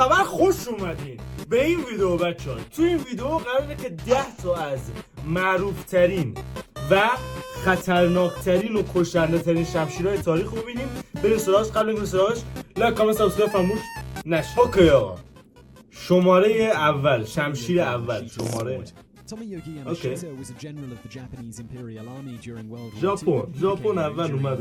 خبر خوش اومدین به این ویدیو بچه‌ها. تو این ویدیو قراره که 10 تا از معروفترین و خطرناکترین و کشنده ترین شمشیرهای تاریخ رو ببینیم. بریم سراغش. قبل اینکه سراغش لایک کامنت سابسکرایب فراموش نشه. اوکی آقا، شماره اول، شمشیر اول، شماره اوکی. ژاپن اول اومد.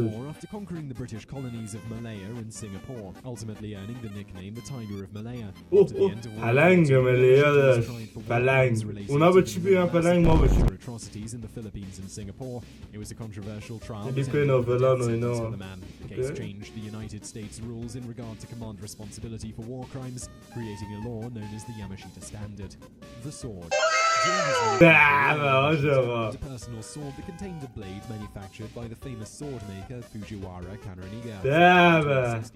پلنگ ملیا داشت. پلنگ. اونا به چی بیان پلنگ، ما به چی؟ دیپین و فلان و اینا. exchanged the United States rules in regard to command responsibility for war crimes, creating a law known as the Yamashita Standard. The sword. A personal sword that contained a blade manufactured by the famous sword maker Fujiwara Kanoniga.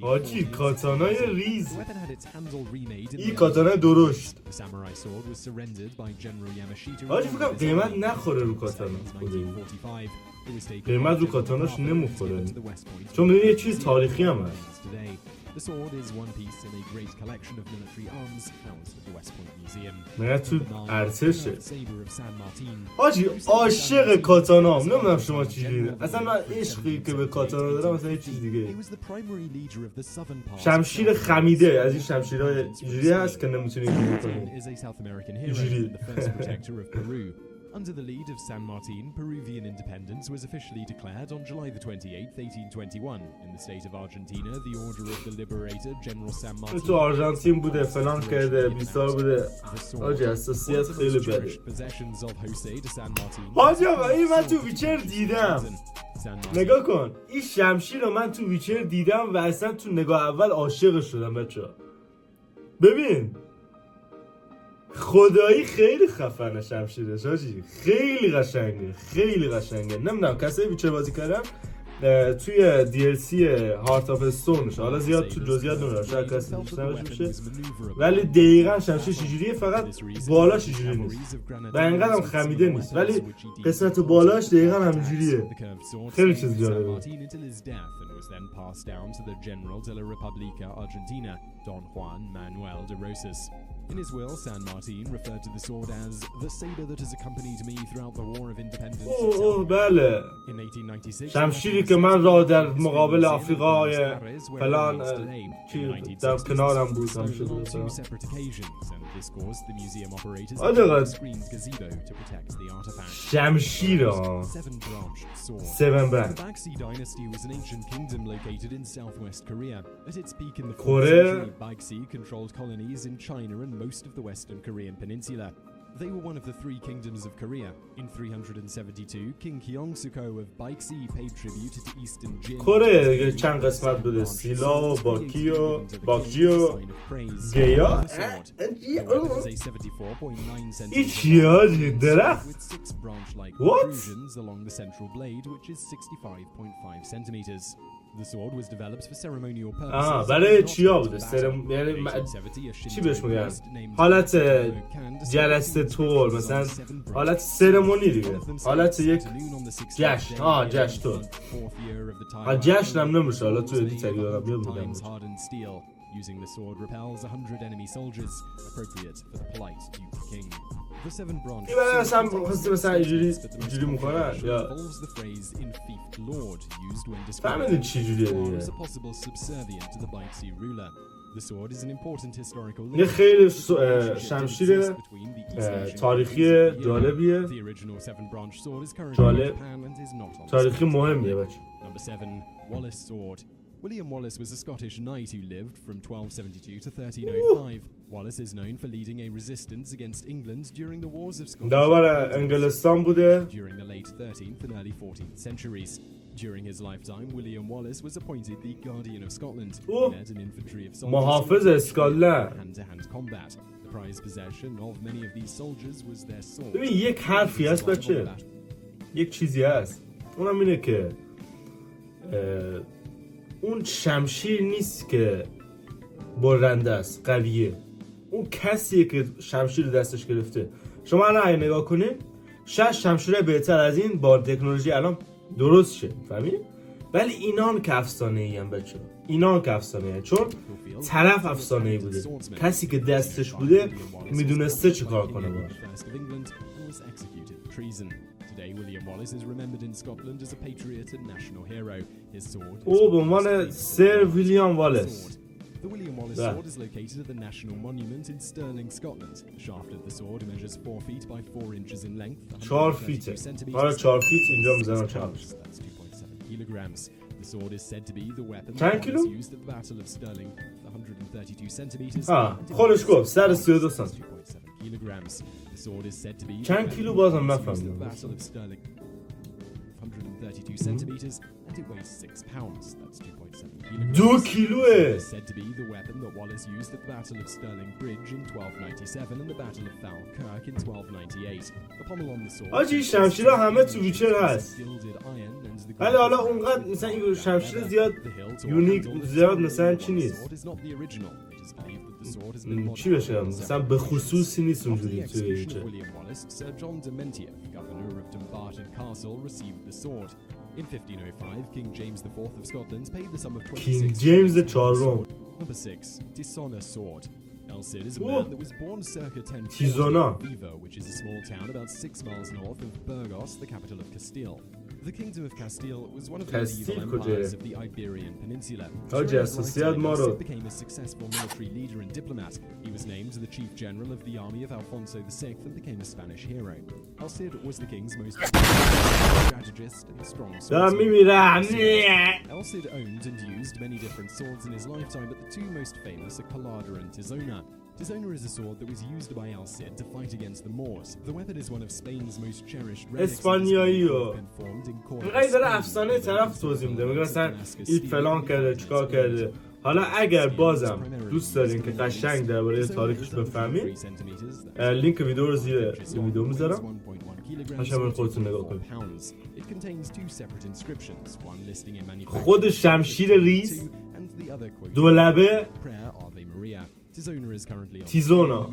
حاجی کاتانای ریز. The weapon had its handle remade. این کاتانای درشت. The samurai sword was surrendered by General Yamashita. حاجی فکر کنم قیمت نخوره رو کاتانا. قیمت رو کاتاناش نمیخوره چون میدونی یه چیز تاریخی هم هست. The sword is one piece in a great collection of military arms housed at the West Point Museum. نه تو ارتشه. حاجی عاشق کاتانام. نمیدونم شما چجوری. اصلا من عشقی که به کاتانا دارم مثلا یه چیز دیگه. شمشیر خمیده از این شمشیرهای اینجوری هست که نمیتونی اینجوری کنی. اینجوری. Under the lead of San Martin, Peruvian independence was officially declared on July the 28th, 1821. In the state of Argentina, the order of the liberator, General San Martin. تو آرژانتین بوده، فلان کرده، بیسار بوده. آجی حساسیت خیلی بده. حاجی آقا این من تو ویچر دیدم. نگاه کن. این شمشیر رو من تو ویچر دیدم و اصلا تو نگاه اول عاشق شدم بچه‌ها. ببین. خدایی خیلی خفنه شمشیرش حاجی. خیلی قشنگه. خیلی قشنگه. نمیدونم کسایی ویچر بازی کردن توی DLC هارت آف استونش، حالا زیاد تو جزئیات نمیدونم شاید کسی دوست نداشته باشه، ولی دقیقاً شمشیر چجوریه، فقط بالاش اینجوری نیست و اینقدر هم خمیده نیست، ولی قسمت بالاش دقیقاً همینجوریه. خیلی چیز جالبه. In his will, San Martin referred to the sword as the saber that has accompanied me throughout the War of Independence. بله. شمشیری که من را در مقابل آفریقای فلان چی در کنارم بود همیشه دوستم. شمشیر Seven branch. The Baekse dynasty was an ancient kingdom located in southwest Korea. At its peak in the 4th century, Baekse controlled colonies in China and most of the western Korean peninsula. They were one of the 3 kingdoms of Korea. In 372, King Gyeongsuko of Baekse paid tribute to Eastern Jin. کره چند قسمت بوده؟ سیلا و باکی و باکجی و گیا. این چیه هاجی؟ درخت؟ What? along the central blade, which is 65.5 centimeters. The sword was developed for ceremonial purposes. برای چیا بوده؟ یعنی چی بهش میگن؟ حالت جلسه طور، مثلا حالت سرمونی دیگه، حالت یک جشن. جشن طور. جشن هم نمیشه، حالا تو ادیت اگه دارم بیاد میگم. Using the sword repels 100 enemy soldiers, appropriate for the polite Duke King. The 7 branch مثلا اینجوری میکنن یا فهمیدین چی جوریه دیگه. یه خیلی شمشیر تاریخی جالبیه. جالب تاریخی مهمیه بچه. William Wallace was a Scottish knight who lived from 1272 to 1305. Wallace is known for leading a resistance against England during the wars of Scotland. انگلستان بوده. During the late 13th and early 14th centuries. During his lifetime, William Wallace was appointed the Guardian of Scotland. Led an infantry of soldiers. محافظ اسکاتلند. Hand-to-hand combat. The prized possession of many of these soldiers was their sword. ببین یک حرفی هست بچه. یک چیزی هست. اونم اینه که اون شمشیر نیست که برنده است، قویه. اون کسیه که شمشیر دستش گرفته. شما الان اگه نگاه کنید شاید شمشیر بهتر از این با تکنولوژی الان درست شه، فهمید؟ ولی اینا هم که افسانه‌ای ان بچه‌ها. اینا که افسانه‌ای، چون طرف افسانه‌ای بوده، کسی که دستش بوده میدونسته چه کار کنه باش. او به عنوان سر ویلیام والیس. The William Wallace sword is located at the National Monument in Stirling, Scotland. The shaft of the sword measures 4 feet by 4 inches in length. 4 feet. 4 feet اینجا میذارم چالش. That's 2.7 kilograms. The sword is said to be the weapon that was used at the Battle of Stirling, 132 centimeters. خودش گفت 132 سانتی. 2.7 kilograms. The sword is said to be چند کیلو بازم نفهمیدم. 132 centimeters and it weighs 6 pounds. That's 2.7 kilograms. 2 کیلوه. Said to be the weapon that Wallace used at the Battle of Stirling Bridge in 1297 and the Battle of Falkirk in 1298. The pommel on the sword. آجی شمشیرها همه تو ویچر هست. ولی حالا اونقدر مثلا این شمشیر زیاد یونیک زیاد مثلا چی نیست. چی بشه مثلا به خصوصی نیست اونجوری توی ویچر. In 1505, King James IV of Scotland paid the sum of 26. King James the چهارم. Number 6, Dishonor sword. Elcid is a man that was born circa 1040 in Viva, which is a small town about 6 miles north of Burgos, the capital of Castile. The Kingdom of Castile was one of the medieval empires of the Iberian Peninsula. Elcid became a successful military leader and diplomat. He was named the chief general of the army of Alfonso VI and became a Spanish hero. Elcid was the king's most strategist and strong swordsman. Elcid owned and used many different swords in his lifetime, but the two most famous are Colada and Tizona. Tizona is a sword that was used by Elcid to fight against the Moors. The weapon is one of Spain's most cherished relics. اسپانیاییو اینقدر داره افسانه طرف توضیح میده، میگه مثلا این فلان کرده چیکار کرده. حالا اگر بازم دوست دارین که قشنگ درباره تاریخش بفهمید، لینک ویدیو رو زیر ویدیو میذارم. هاشم خودتون نگاه کنید. خود شمشیر ریز دولبه تیزونا.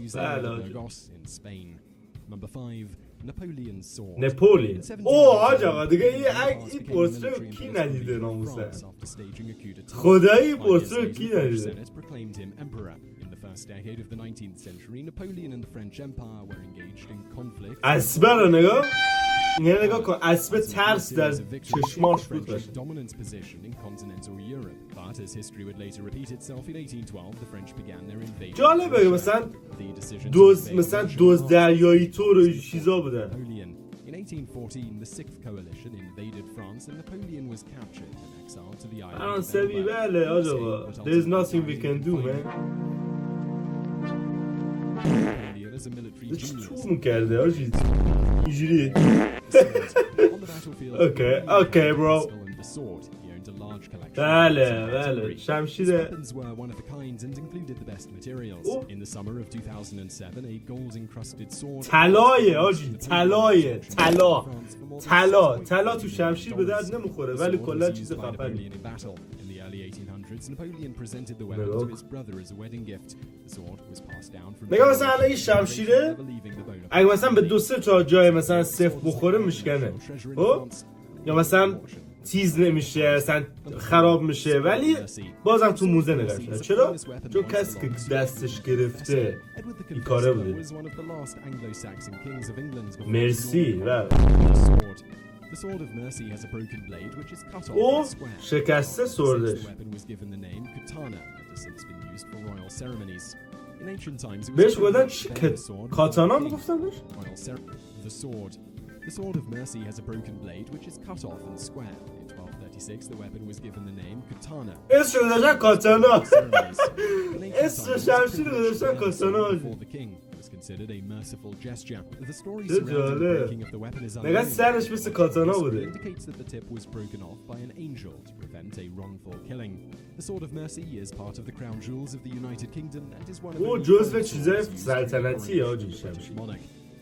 نپولیون. اوه حاج آقا دیگه این پورتره کی ندیده ناموسه. خدایی پورتره کی ندیده. اسبه رو نگاه. یه نگاه کن اسبه ترس در چشماش بود باشه. جالبه مثلا دوز دریایی تور و چیزا بودن. In 1814, the Sixth Coalition invaded France and Napoleon was captured and exiled to the island. فرانسوی بله آجا. There's nothing we can do man. چطور کرده آجی اینجوری. Okay bro. بله شمشیر طلایه آجی طلا تو شمشیر به درد نمیخوره ولی کلا چیز خفنی. نگاه مثلا الان این شمشیره اگه مثلا به 2-3 جای مثلا صفر بخوره میشکنه یا مثلا تیز نمیشه اصلا خراب میشه ولی بازم تو موزه نگاه شده. چرا؟ چون کسی که دستش گرفته این کاره بوده. مرسی او شکسته سوردش. بهش گفتن چی؟ کاتانا میگفتن بهش؟ The Sword of Mercy has a broken blade which is cut off and square. In 1236, the weapon was given the name katana. اسمش گذاشتن کاتانا. اسمش شمشیر گذاشتن کاتانا. For the king, it was considered a merciful gesture. The story surrounding the breaking of the weapon is نگاه سرش مثل کاتانا بوده. Indicates that the tip was broken off by an angel to prevent a wrongful killing. The Sword of Mercy is part of the crown jewels of the United Kingdom and is one of the او جزو چیزای سلطنتی آجی شمشیر.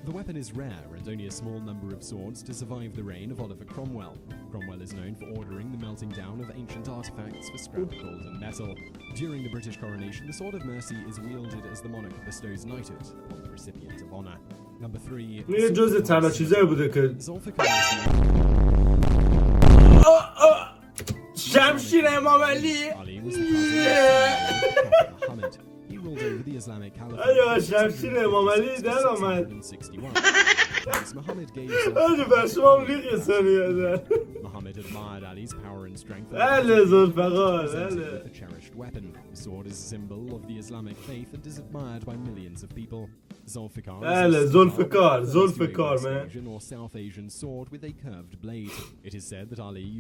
The weapon is rare and only a small number of swords to survive the reign of Oliver Cromwell. Cromwell is known for ordering the melting down of ancient artifacts for scrap gold and metal. During the British coronation, the Sword of Mercy is wielded as the monarch bestows knighthood upon the recipient of honor. Number 3. این جزء تنها چیزایی بوده که شمشیر امام علی. آیا شمشیر امام علی در آمد. آجا برشمام ریخ سانی هستن. بله زلفقار بله. بله زلفقار زلفقار من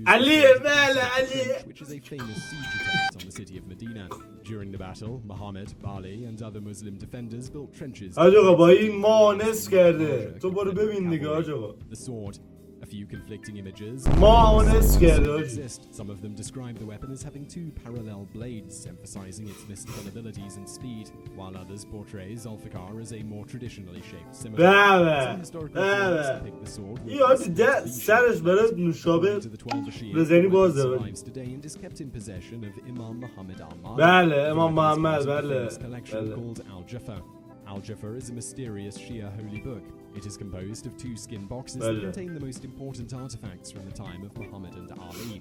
علی بله علی. آجا با این مانس کرده تو برو ببین دیگه آجا A few conflicting images exist. Some of them describe the weapon as having two parallel blades, emphasizing its mystical abilities and speed, while others portray Zulfikar as a more traditionally shaped scimitar. Some historical authors depict the sword survives today and is kept in possession of Imam Muhammad al-Mahdi. Collection called Al-Jaffa. Al-Jaffa is a mysterious Shia holy book. It is composed of two skin boxes that contain the most important artifacts from the time of Muhammad and Ali.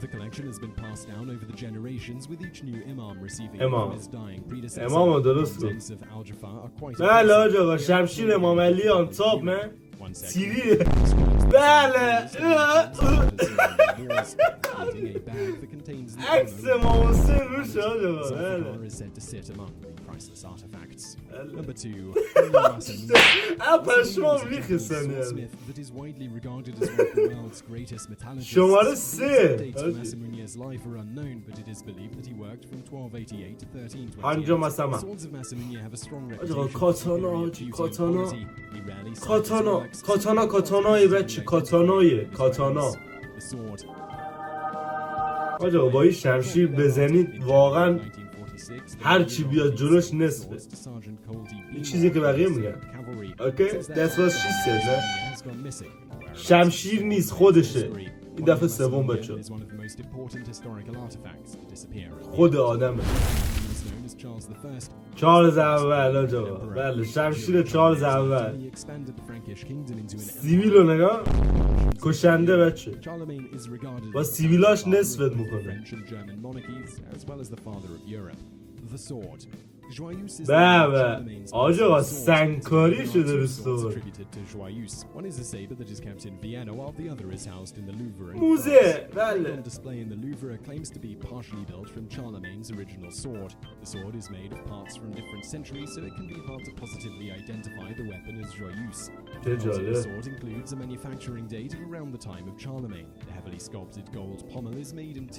The collection has been passed down over the generations, with each new imam receiving from his dying predecessor. Contents of Al-Jaffa are quite بله شمشیر امام علی on top man. سیری بله عکس امام حسین روش آجا Number 2, پشمام ریخ سنی that is widely regarded as one of the world's greatest metallurgists. شماره 3 Dates of Masamunia's life are unknown, but it is believed that he worked from 1288 to 1328. Hanjo Masama. The swords of Masamunia have a strong reputation. کاتانای بچه کاتانا آجا با این شمشیر بزنید واقعا هر چی بیاد جلوش نصفه. این چیزی که بقیه میگن اوکی that's what she said نه شمشیر نیست خودشه. این دفعه سوم بچه خود آدمه. چارلز اول آجا بله شمشیر چارلز اول سیویل رو نگاه کشنده بچه با سیویلاش نصفت میکنه. بابا آجا سنگکاری شده به سور موزه بله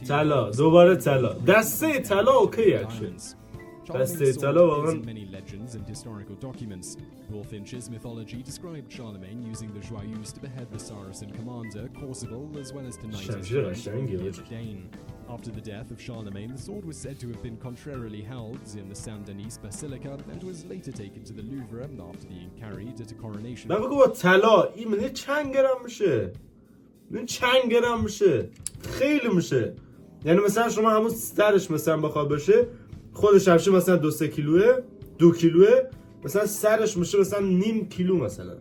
طلا دوباره طلا دسته طلا اوکی اکشن دسته طلا واقعا many legends and historical documents. Bullfinch's mythology described Charlemagne using the joyeuse to behead the Saracen commander Corsival as well as to knight his Dane. After the death of Charlemagne, the sword was said to have been contrarily held in the Saint-Denis Basilica and was later taken to the Louvre after being carried at a coronation. من بگو با طلا این من چند گرم میشه؟ من چند گرم میشه؟ خیلی میشه. یعنی مثلا شما همون سرش مثلا بخواد بشه خود شمشیر مثلا 2-3 کیلوه 2 کیلوه مثلا سرش میشه مثلا نیم کیلو مثلا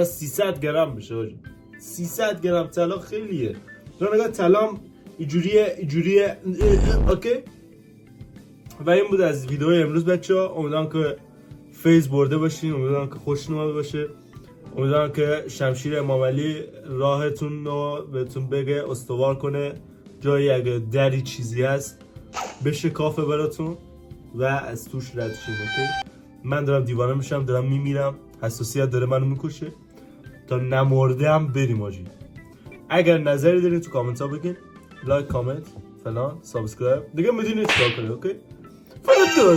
300 گرم میشه. 300 گرم طلا خیلیه. تو نگاه طلام اینجوریه اوکی. و این بود از ویدیو امروز بچه‌ها. امیدوارم که فیض برده باشین، امیدوارم که خوشتون اومده باشه، امیدوارم که شمشیر امام علی راهتون رو بهتون بگه استوار کنه، جایی اگه دری چیزی هست بشه کافه براتون و از توش رد شیم. اوکی من دارم دیوانه میشم، دارم میمیرم، حساسیت داره منو میکشه، تا نمردم بریم آجی. اگر نظری دارین تو کامنت ها بگین، لایک کامنت فلان سابسکرایب دیگه میدونید چیکار کنید. اوکی فردا